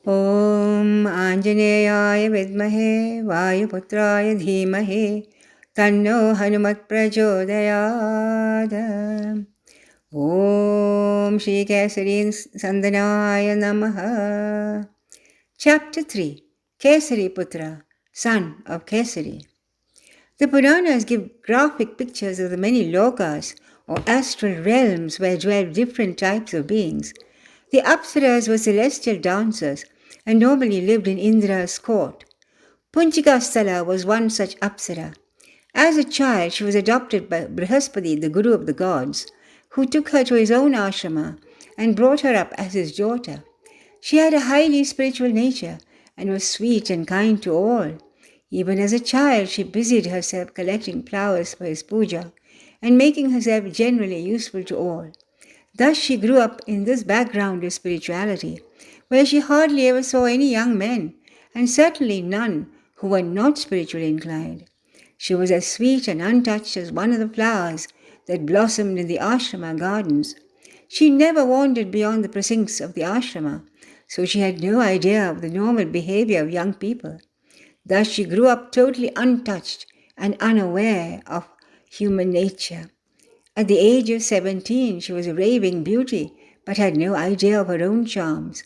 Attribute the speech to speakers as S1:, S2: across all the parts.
S1: Om Anjaneyaya Vidmahe Vayuputraya Dhimahe Tanno Hanumat Prachodayad. Om Shri Kesari Sandanaya Namaha. Chapter 3. Kesari Putra, son of Kesari. The Puranas give graphic pictures of the many lokas, or astral realms where dwell different types of beings. The apsaras were celestial dancers and normally lived in Indra's court. Punchikasthala was one such apsara. As a child, she was adopted by Brihaspati, the guru of the gods, who took her to his own ashrama and brought her up as his daughter. She had a highly spiritual nature and was sweet and kind to all. Even as a child, she busied herself collecting flowers for his puja and making herself generally useful to all. Thus she grew up in this background of spirituality, where she hardly ever saw any young men, and certainly none who were not spiritually inclined. She was as sweet and untouched as one of the flowers that blossomed in the ashrama gardens. She never wandered beyond the precincts of the ashrama, so she had no idea of the normal behavior of young people. Thus she grew up totally untouched and unaware of human nature. At the age of 17, she was a raving beauty, but had no idea of her own charms.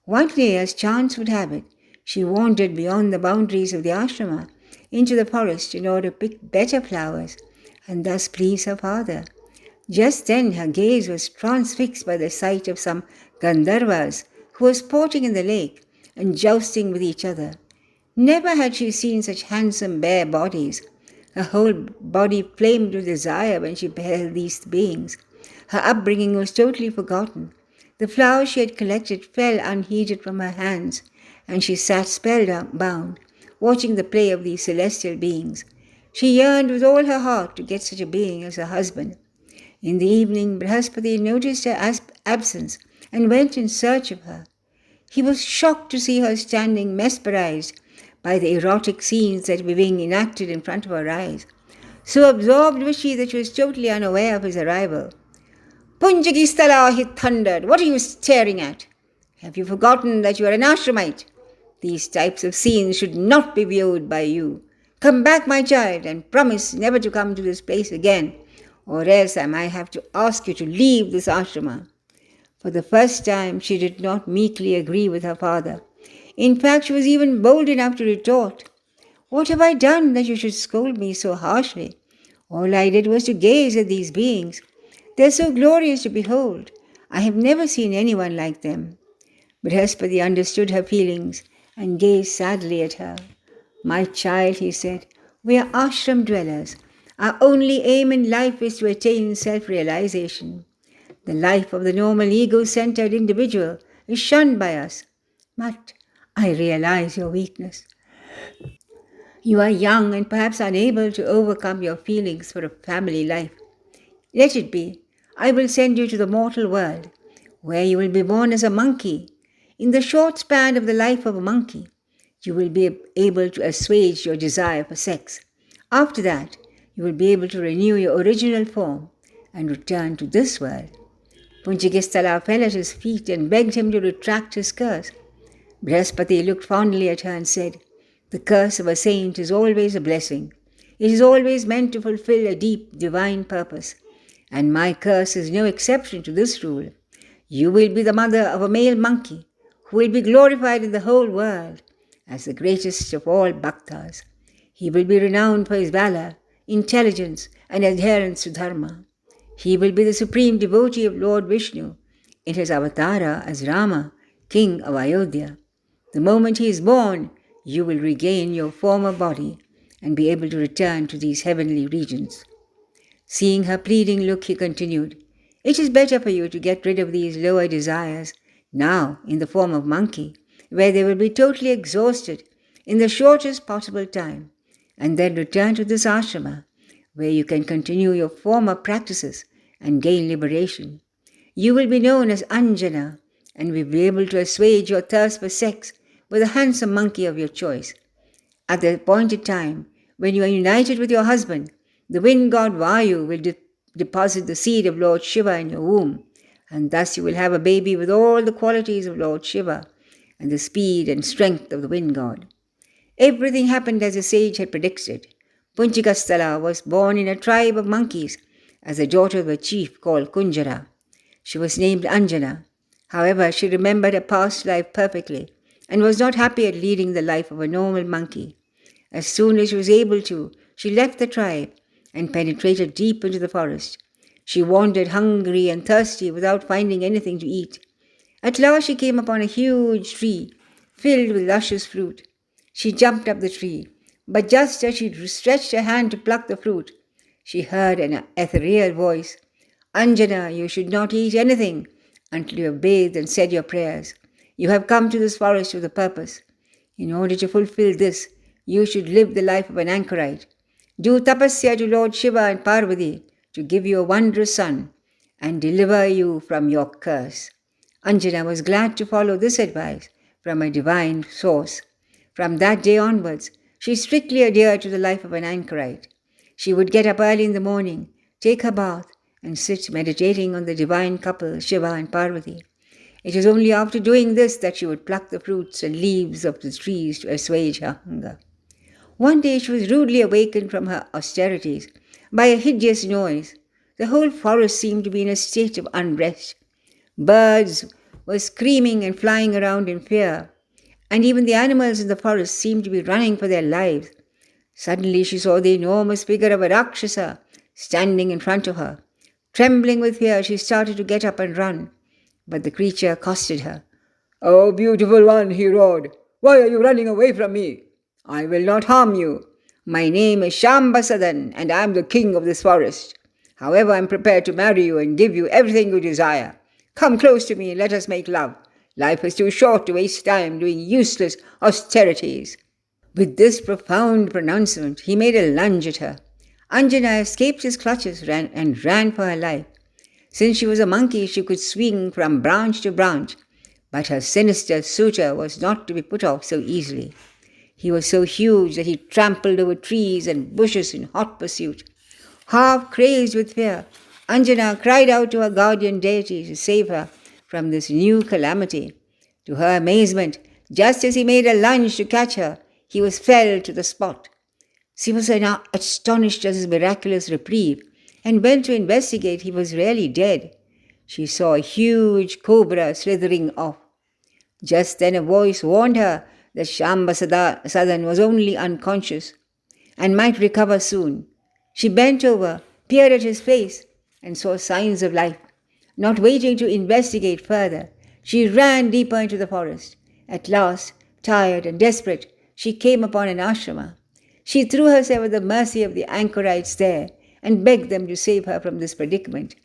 S1: One day, as chance would have it, she wandered beyond the boundaries of the ashrama into the forest in order to pick better flowers and thus please her father. Just then her gaze was transfixed by the sight of some Gandharvas who were sporting in the lake and jousting with each other. Never had she seen such handsome bare bodies. Her whole body flamed with desire when she beheld these beings. Her upbringing was totally forgotten. The flowers she had collected fell unheeded from her hands, and she sat spellbound, watching the play of these celestial beings. She yearned with all her heart to get such a being as her husband. In the evening, Brihaspati noticed her absence and went in search of her. He was shocked to see her standing mesmerized by the erotic scenes that were being enacted in front of her eyes. So absorbed was she that she was totally unaware of his arrival. "Punchikasthala," he thundered, "what are you staring at? Have you forgotten that you are an ashramite? These types of scenes should not be viewed by you. Come back, my child, and promise never to come to this place again, or else I might have to ask you to leave this ashrama." For the first time, she did not meekly agree with her father. In fact, she was even bold enough to retort, "What have I done that you should scold me so harshly? All I did was to gaze at these beings. They are so glorious to behold. I have never seen anyone like them." Brihaspati understood her feelings and gazed sadly at her. "My child," he said, "we are ashram dwellers. Our only aim in life is to attain self-realization. The life of the normal ego-centered individual is shunned by us. But I realize your weakness. You are young and perhaps unable to overcome your feelings for a family life. Let it be. I will send you to the mortal world, where you will be born as a monkey. In the short span of the life of a monkey, you will be able to assuage your desire for sex. After that, you will be able to renew your original form and return to this world." Punchikasthala fell at his feet and begged him to retract his curse. Brihaspati looked fondly at her and said, "The curse of a saint is always a blessing. It is always meant to fulfill a deep divine purpose. And my curse is no exception to this rule. You will be the mother of a male monkey who will be glorified in the whole world as the greatest of all bhaktas. He will be renowned for his valor, intelligence, and adherence to dharma. He will be the supreme devotee of Lord Vishnu in his avatara as Rama, king of Ayodhya. The moment he is born, you will regain your former body and be able to return to these heavenly regions." Seeing her pleading look, he continued, "It is better for you to get rid of these lower desires now in the form of monkey, where they will be totally exhausted in the shortest possible time, and then return to this ashrama, where you can continue your former practices and gain liberation. You will be known as Anjana and will be able to assuage your thirst for sex with a handsome monkey of your choice. At the appointed time, when you are united with your husband, the wind god Vayu will deposit the seed of Lord Shiva in your womb, and thus you will have a baby with all the qualities of Lord Shiva, and the speed and strength of the wind god. Everything happened as the sage had predicted. Punchikasthala was born in a tribe of monkeys as the daughter of a chief called Kunjara. She was named Anjana. However, she remembered her past life perfectly and was not happy at leading the life of a normal monkey. As soon as she was able to, she left the tribe and penetrated deep into the forest. She wandered hungry and thirsty without finding anything to eat. At last she came upon a huge tree filled with luscious fruit. She jumped up the tree, but just as she stretched her hand to pluck the fruit, she heard an ethereal voice. Anjana, you should not eat anything until you have bathed and said your prayers. You have come to this forest with a purpose. In order to fulfill this, you should live the life of an anchorite. Do tapasya to Lord Shiva and Parvati to give you a wondrous son and deliver you from your curse. Anjana was glad to follow this advice from a divine source. From that day onwards, she strictly adhered to the life of an anchorite. She would get up early in the morning, take her bath, and sit meditating on the divine couple, Shiva and Parvati. It was only after doing this that she would pluck the fruits and leaves of the trees to assuage her hunger. One day she was rudely awakened from her austerities by a hideous noise. The whole forest seemed to be in a state of unrest. Birds were screaming and flying around in fear, and even the animals in the forest seemed to be running for their lives. Suddenly she saw the enormous figure of a Rakshasa standing in front of her. Trembling with fear, she started to get up and run, but the creature accosted her. "Oh, beautiful one," he roared, "why are you running away from me? I will not harm you. My name is Shambasadan, and I am the king of this forest. However, I am prepared to marry you and give you everything you desire. Come close to me and let us make love. Life is too short to waste time doing useless austerities." With this profound pronouncement, he made a lunge at her. Anjana escaped his clutches and ran for her life. Since she was a monkey, she could swing from branch to branch, but her sinister suitor was not to be put off so easily. He was so huge that he trampled over trees and bushes in hot pursuit. Half crazed with fear, Anjana cried out to her guardian deity to save her from this new calamity. To her amazement, just as he made a lunge to catch her, he was felled to the spot. She was astonished at his miraculous reprieve, and went to investigate. He was really dead. She saw a huge cobra slithering off. Just then a voice warned her that Shambasadan was only unconscious and might recover soon. She bent over, peered at his face, and saw signs of life. Not waiting to investigate further, she ran deeper into the forest. At last, tired and desperate, she came upon an ashrama. She threw herself at the mercy of the anchorites there and begged them to save her from this predicament.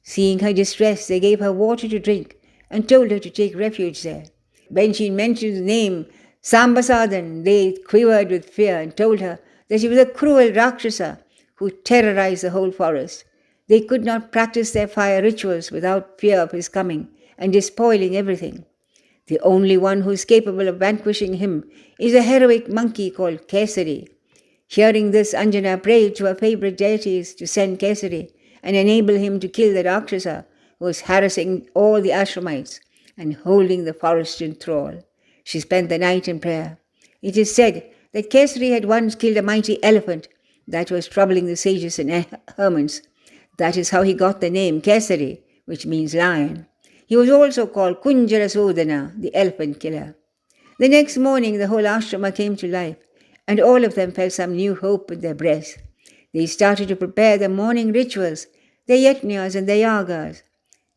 S1: Seeing her distress, they gave her water to drink and told her to take refuge there. When she mentioned the name Sambasadan, they quivered with fear and told her that he was a cruel Rakshasa who terrorized the whole forest. They could not practice their fire rituals without fear of his coming and despoiling everything. The only one who is capable of vanquishing him is a heroic monkey called Kesari. Hearing this, Anjana prayed to her favorite deities to send Kesari and enable him to kill the Rakshasa who was harassing all the ashramites and holding the forest in thrall. She spent the night in prayer. It is said that Kesari had once killed a mighty elephant that was troubling the sages and hermits. That is how he got the name Kesari, which means lion. He was also called Kunjarasodana, the elephant killer. The next morning, the whole ashrama came to life, and all of them felt some new hope in their breasts. They started to prepare their morning rituals, their yajnas and their yagas.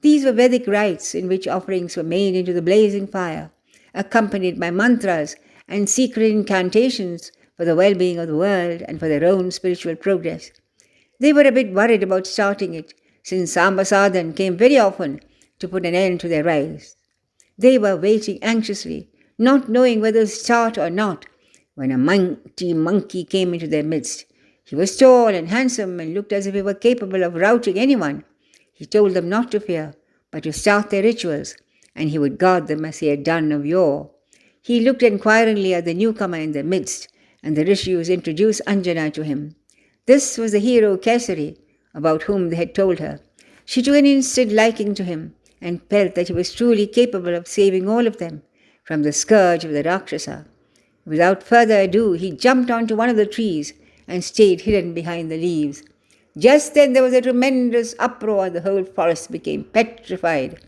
S1: These were Vedic rites in which offerings were made into the blazing fire, accompanied by mantras and secret incantations for the well-being of the world and for their own spiritual progress. They were a bit worried about starting it, since Sambasadan came very often to put an end to their rites. They were waiting anxiously, not knowing whether to start or not, when a mighty monkey came into their midst. He was tall and handsome and looked as if he were capable of routing anyone. He told them not to fear, but to start their rituals, and he would guard them as he had done of yore. He looked inquiringly at the newcomer in their midst, and the rishis introduced Anjana to him. This was the hero Kesari, about whom they had told her. She took an instant liking to him, and felt that he was truly capable of saving all of them, from the scourge of the Rakshasa. Without further ado, he jumped onto one of the trees and stayed hidden behind the leaves. Just then there was a tremendous uproar and the whole forest became petrified.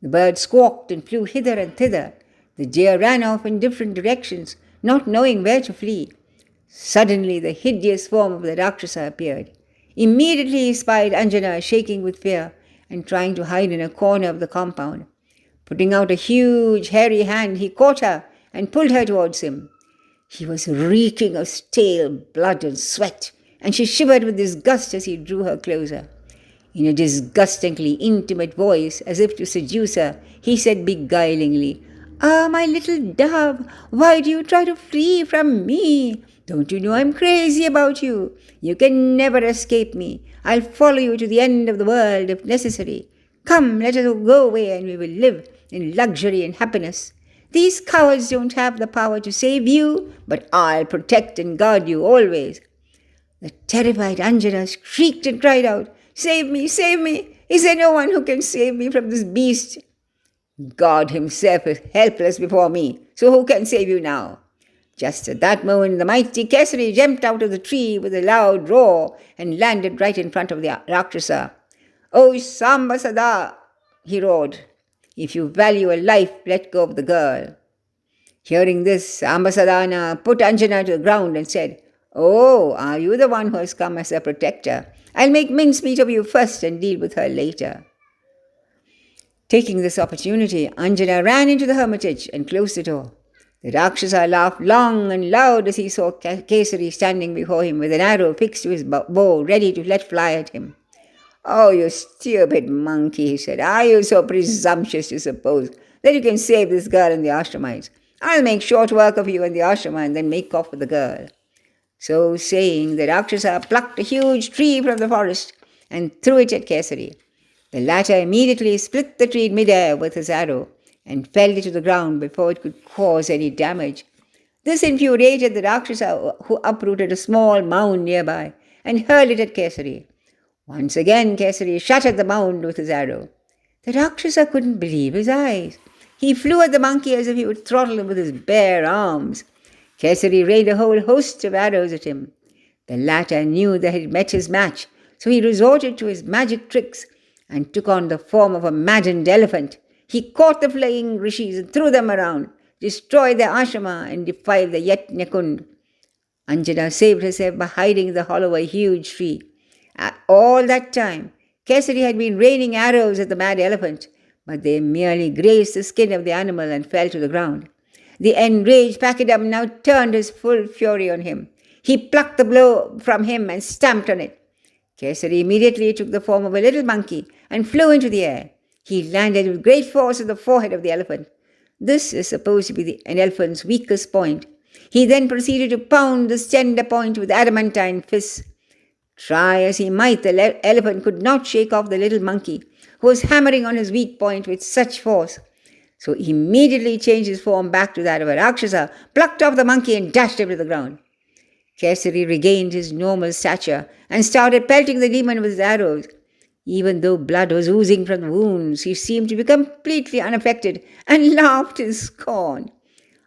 S1: The birds squawked and flew hither and thither. The deer ran off in different directions, not knowing where to flee. Suddenly the hideous form of the Rakshasa appeared. Immediately he spied Anjana shaking with fear and trying to hide in a corner of the compound. Putting out a huge hairy hand, he caught her and pulled her towards him. He was reeking of stale blood and sweat, and she shivered with disgust as he drew her closer. In a disgustingly intimate voice, as if to seduce her, he said beguilingly, "Ah, my little dove, why do you try to flee from me? Don't you know I'm crazy about you? You can never escape me. I'll follow you to the end of the world if necessary. Come, let us go away and we will live in luxury and happiness. These cowards don't have the power to save you, but I'll protect and guard you always." The terrified Anjana shrieked and cried out, "Save me, save me! Is there no one who can save me from this beast?" "God himself is helpless before me, so who can save you now?" Just at that moment, the mighty Kesari jumped out of the tree with a loud roar and landed right in front of the Rakshasa. "Oh, Sambasada!" he roared. "If you value a life, let go of the girl." Hearing this, Ambasadana put Anjana to the ground and said, "Oh, are you the one who has come as a protector? I'll make mincemeat of you first and deal with her later." Taking this opportunity, Anjana ran into the hermitage and closed the door. The Rakshasa laughed long and loud as he saw Kesari standing before him with an arrow fixed to his bow, ready to let fly at him. "Oh, you stupid monkey," he said. "Are you so presumptuous to suppose that you can save this girl and the ashramites? I'll make short work of you and the ashrama and then make off with the girl." So saying, the Rakshasa plucked a huge tree from the forest and threw it at Kesari. The latter immediately split the tree in midair with his arrow and felled it to the ground before it could cause any damage. This infuriated the Rakshasa, who uprooted a small mound nearby and hurled it at Kesari. Once again, Kesari shattered the mound with his arrow. The Rakshasa couldn't believe his eyes. He flew at the monkey as if he would throttle him with his bare arms. Kesari rained a whole host of arrows at him. The latter knew that he had met his match, so he resorted to his magic tricks and took on the form of a maddened elephant. He caught the flying rishis and threw them around, destroyed their ashrama and defiled the Yajna-kund. Anjana saved herself by hiding in the hollow of a huge tree. All that time, Kesari had been raining arrows at the mad elephant, but they merely grazed the skin of the animal and fell to the ground. The enraged Pakidam now turned his full fury on him. He plucked the blow from him and stamped on it. Kesari immediately took the form of a little monkey and flew into the air. He landed with great force at the forehead of the elephant. This is supposed to be an elephant's weakest point. He then proceeded to pound this tender point with adamantine fists. Try as he might, the elephant could not shake off the little monkey, who was hammering on his weak point with such force. So he immediately changed his form back to that of a Rakshasa, plucked off the monkey and dashed him to the ground. Kesari regained his normal stature and started pelting the demon with his arrows. Even though blood was oozing from the wounds, he seemed to be completely unaffected and laughed in scorn.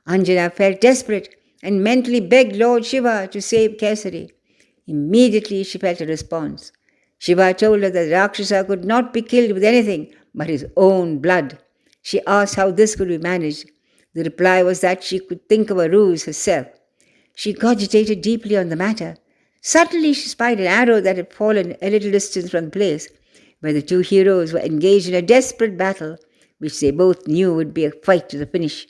S1: Anjana felt desperate and mentally begged Lord Shiva to save Kesari. Immediately she felt a response. Shiva told her that Rakshasa could not be killed with anything but his own blood. She asked how this could be managed. The reply was that she could think of a ruse herself. She cogitated deeply on the matter. Suddenly she spied an arrow that had fallen a little distance from the place where the two heroes were engaged in a desperate battle, which they both knew would be a fight to the finish.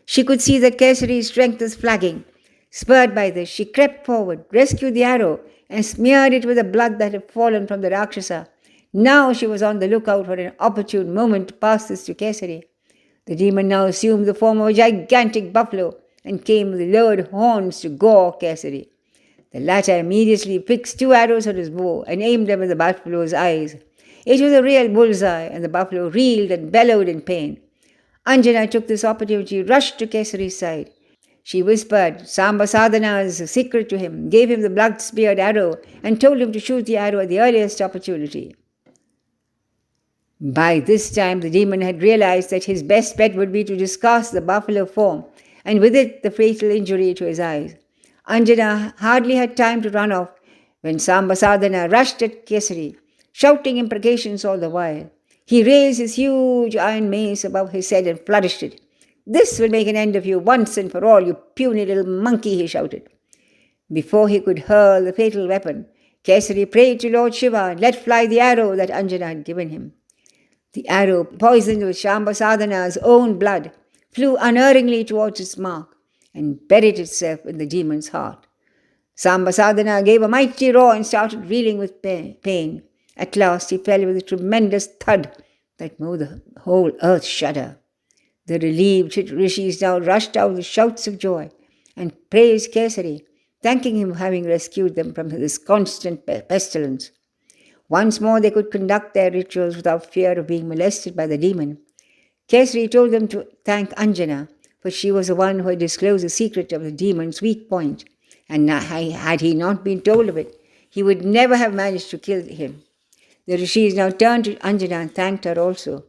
S1: She could see that Kesari's strength was flagging. Spurred by this, she crept forward, rescued the arrow, and smeared it with the blood that had fallen from the Rakshasa. Now she was on the lookout for an opportune moment to pass this to Kesari. The demon now assumed the form of a gigantic buffalo and came with lowered horns to gore Kesari. The latter immediately fixed 2 arrows on his bow and aimed them at the buffalo's eyes. It was a real bullseye, and the buffalo reeled and bellowed in pain. Anjana took this opportunity, rushed to Kesari's side. She whispered Samba Sadhana's secret to him, gave him the blood-speared arrow, and told him to shoot the arrow at the earliest opportunity. By this time, the demon had realized that his best bet would be to discard the buffalo form, and with it the fatal injury to his eyes. Anjana hardly had time to run off when Sambasadhana rushed at Kesari, shouting imprecations all the while. He raised his huge iron mace above his head and flourished it. "This will make an end of you once and for all, you puny little monkey," he shouted. Before he could hurl the fatal weapon, Kesari prayed to Lord Shiva and let fly the arrow that Anjana had given him. The arrow, poisoned with Sambasadhana's own blood, flew unerringly towards its mark and buried itself in the demon's heart. Sambasadhana gave a mighty roar and started reeling with pain. At last he fell with a tremendous thud that made the whole earth shudder. The relieved rishis now rushed out with shouts of joy and praised Kesari, thanking him for having rescued them from this constant pestilence. Once more they could conduct their rituals without fear of being molested by the demon. Kesari told them to thank Anjana, for she was the one who had disclosed the secret of the demon's weak point, and had he not been told of it, he would never have managed to kill him. The rishis now turned to Anjana and thanked her also.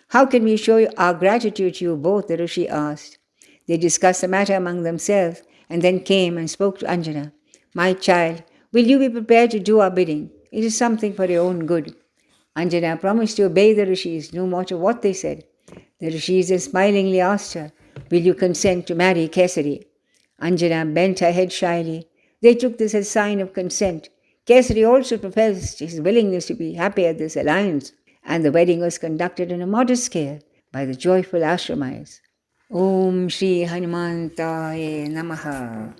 S1: "How can we show our gratitude to you both?" the rishi asked. They discussed the matter among themselves and then came and spoke to Anjana. "My child, will you be prepared to do our bidding? It is something for your own good." Anjana promised to obey the rishis no matter what they said. The rishis then smilingly asked her, "Will you consent to marry Kesari?" Anjana bent her head shyly. They took this as a sign of consent. Kesari also professed his willingness to be happy at this alliance, and the wedding was conducted on a modest scale by the joyful ashramis. Om Shri Hanumantaya Namaha.